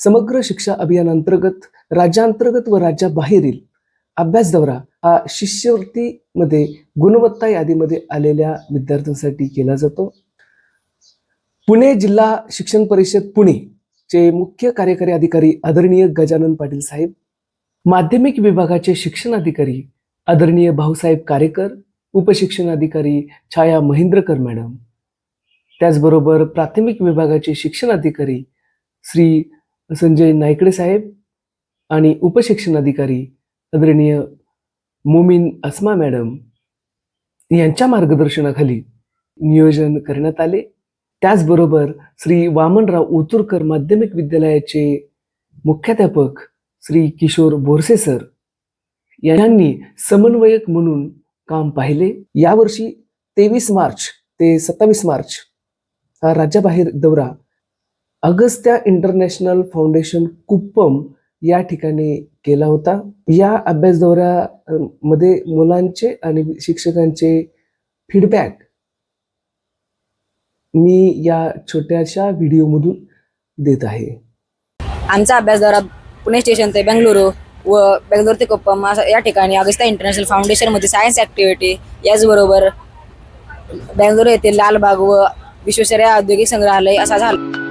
समग्र शिक्षा अभियानांतर्गत राज्यांतर्गत व राज्याबाहेरील अभ्यास दौरा हा शिष्यवृत्तीमध्ये गुणवत्ता यादीमध्ये आलेल्या विद्यार्थ्यांसाठी केला जातो. पुणे जिल्हा शिक्षण परिषद पुणे चे मुख्य कार्यकारी अधिकारी आदरणीय गजानन पाटील साहेब, माध्यमिक विभागाचे शिक्षण अधिकारी आदरणीय भाऊसाहेब कारेकर, उपशिक्षणाधिकारी छाया महेंद्रकर मॅडम, त्याचबरोबर प्राथमिक विभागाचे शिक्षण अधिकारी श्री संजय नायकडे साहेब आणि उपशिक्षणाधिकारी आदरणीय मोमीन अस्मा मॅडम यांच्या मार्गदर्शनाखाली नियोजन करण्यात आले. त्याचबरोबर श्री वामनराव ओतूरकर माध्यमिक विद्यालयाचे मुख्याध्यापक श्री किशोर बोरसे सर यांनी समन्वयक म्हणून काम पाहिले. यावर्षी 23 मार्च ते 27 मार्च हा राज्याबाहेर दौरा अगस्त्या इंटरनॅशनल फाउंडेशन कुप्पम या ठिकाणी केला होता. या अभ्यास दौऱ्यामध्ये मुलांचे आणि शिक्षकांचे फीडबॅक मी या छोट्याशा व्हिडिओमधून देत आहे. आमचा अभ्यास दौरा पुणे स्टेशन ते बेंगलुरू व बेंगलोर ते कोप्पम या ठिकाणी अगस्त्या इंटरनॅशनल फाउंडेशनमध्ये सायन्स ॲक्टिव्हिटी, याचबरोबर बेंगलुरू येथील लालबाग व विश्वेश्वरय्या औद्योगिक संग्रहालय असा झाला.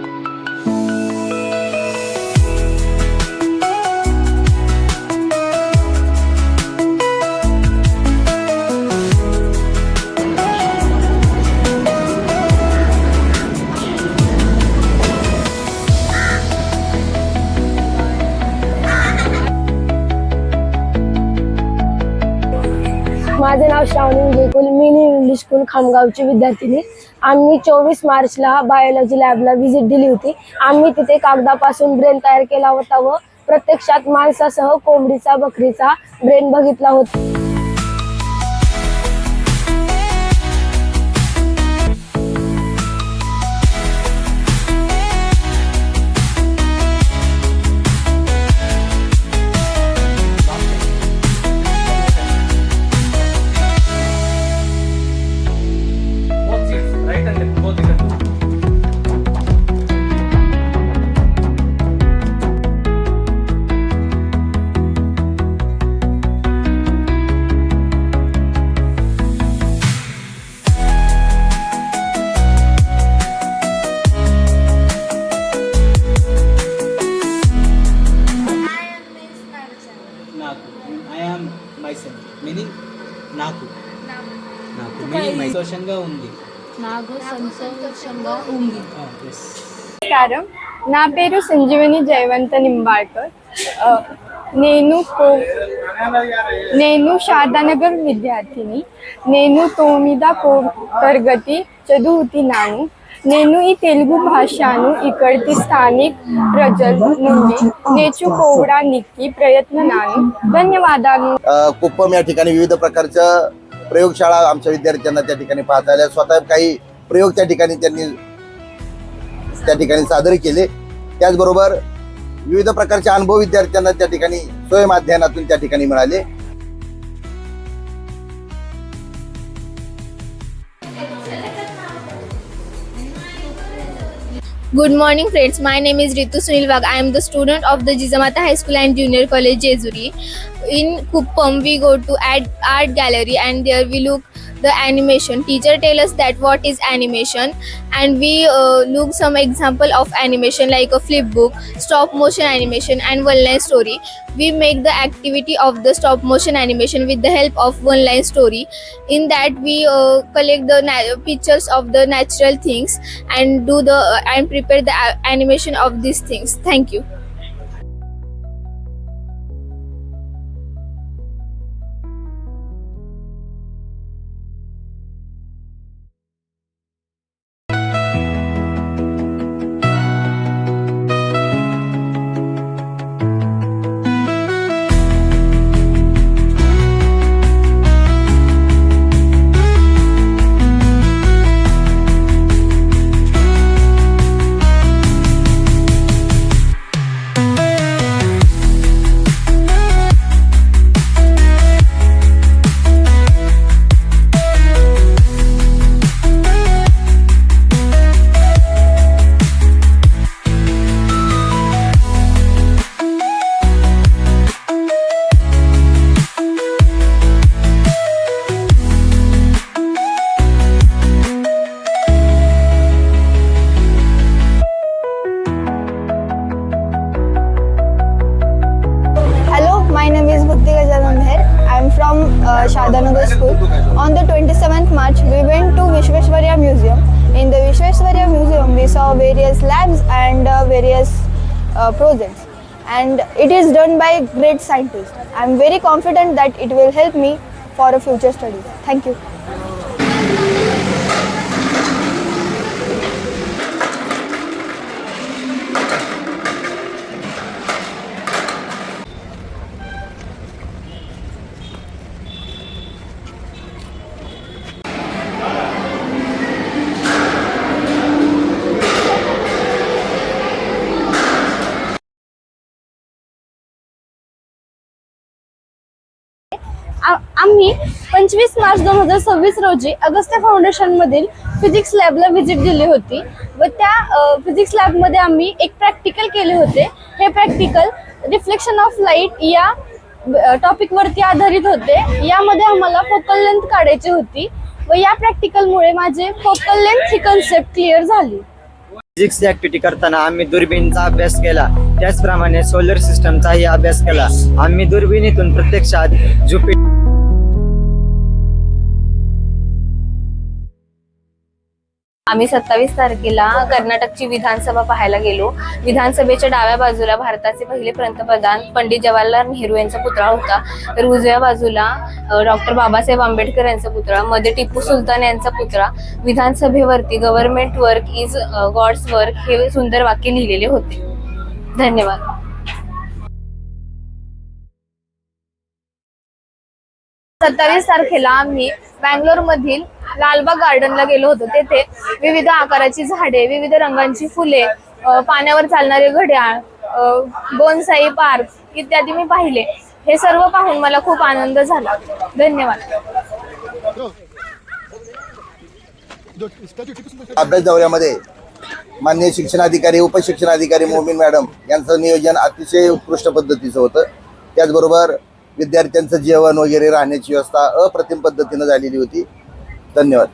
माझे नाव श्रावणी विजयकुल, मी इंग्लिश स्कूल खामगावची विद्यार्थिनी. आम्ही 24 मार्चला बायोलॉजी लॅबला व्हिजिट दिली होती. आम्ही तिथे कागदापासून ब्रेन तयार केला होता व प्रत्यक्षात माणसासह कोंबडीचा, बकरीचा ब्रेन बघितला होता. I am myself, meaning Naku. Meaning my Soshanga Ungi. Nago Sansoshanga Ungi. Yes. నమస్కారం, నా పేరు సంజీవని జయవంత నింబాడ్కర్. నేను శారదానగర్ విద్యార్థిని. నేను 9వ తరగతి చదువుతున్నాను. నేను ఈ తెలుగు భాషను ఇక్కడి స్థానిక ప్రజల నుండి నేర్చుకోవడానికి ప్రయత్నాను. ధన్యవాదాలు. कुप्पम या ठिकाणी विविध प्रकारच्या प्रयोगशाळा आमच्या विद्यार्थ्यांना त्या ठिकाणी पाहता आल्या. स्वतः काही प्रयोग त्या ठिकाणी सादर केले. त्याचबरोबर विविध प्रकारचे अनुभव विद्यार्थ्यांना त्या ठिकाणी स्वयंअध्ययनातून त्या ठिकाणी मिळाले. Good morning friends, my name is Ritu Sunil Wag. I am the student of the Jizamata High School and Junior College Jejuri. In Kuppam we go to art gallery and there we look the animation. Teacher tell us that what is animation and we look some example of animation like a flip book, stop motion animation and one line story. We make the activity of the stop motion animation with the help of one line story. In that we collect the pictures of the natural things and do the and prepare the animation of these things. Thank you. from Shadanagar School. On the 27th March, we went to Vishveshwarya Museum. In the Vishveshwarya Museum, we saw various labs and various projects. And it is done by great scientists. I am very confident that it will help me for a future studies. Thank you. आम्ही 25 मार्च 2026 रोजी Agastya foundation मधील physics लॅबला visit दिली होती व त्या physics लॅबमध्ये आम्ही एक प्रॅक्टिकल केले होते. हे प्रॅक्टिकल रिफ्लेक्शन ऑफ लाईट या टॉपिक वरती आधारित होते. यामध्ये आम्हाला फोकल लेंथ काढायची होती व या प्रॅक्टिकलमुळे माझे फोकल लेंथ ही कन्सेप्ट क्लिअर झाली. फिजिक्स ऍक्टिव्हिटी करताना आम्ही दुर्बिणीचा अभ्यास केला. त्याचप्रमाणे सोलर सिस्टमचाही अभ्यास केला. आम्ही दुर्बिणीतून प्रत्यक्षात ज्युपिटर आम्ही 27 तारखेला कर्नाटकची विधानसभा पाहायला गेलो. विधानसभेच्या डाव्या बाजूला भारताचे पहिले पंतप्रधान पंडित जवाहरलाल नेहरू यांचा पुतळा होता, तर उजव्या बाजूला डॉक्टर बाबासाहेब आंबेडकर यांचा पुतळा, मध्ये टिपू सुलतान यांचा पुतळा. विधानसभेवरती government work is God's work हे सुंदर वाक्य लिहिलेले होते. धन्यवाद. 27 तारखेला आम्ही बँगलोर मधील लालबाग गार्डनला गेलो होतो. तेथे विविध आकाराची झाडे, विविध रंगांची फुले, पाण्यावर चालणारे घड्याळ, बोनसाई पार्क इत्यादी मी पाहिले. हे सर्व पाहून मला खूप आनंद झाला. धन्यवाद. अभ्यास दौऱ्यामध्ये माननीय शिक्षणाधिकारी, उपशिक्षणाधिकारी मोमीन मॅडम यांचं नियोजन अतिशय उत्कृष्ट पद्धतीचं होतं. त्याचबरोबर विद्यार्थ्यांचं जेवण वगैरे राहण्याची व्यवस्था अप्रतिम पद्धतीनं झालेली होती. धन्यवाद.